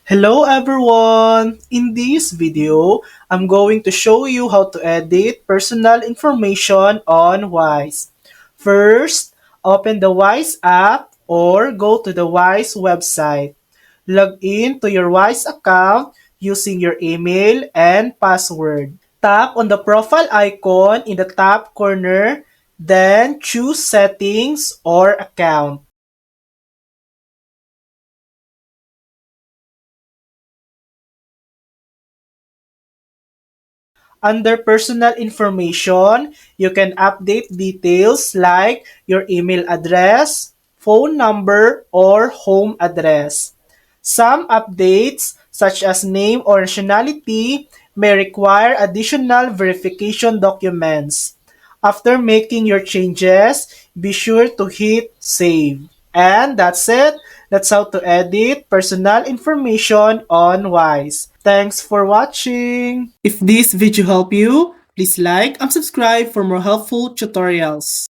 Hello everyone! In this video, I'm going to show you how to edit personal information on Wise. First, open the Wise app or go to the Wise website. Log in to your Wise account using your email and password. Tap on the profile icon in the top corner, then choose Settings or Account. Under personal information, you can update details like your email address, phone number, or home address. Some updates, such as name or nationality, may require additional verification documents. After making your changes, be sure to hit save. And that's it. That's how to edit personal information on Wise. Thanks for watching. If this video helped you, please like and subscribe for more helpful tutorials.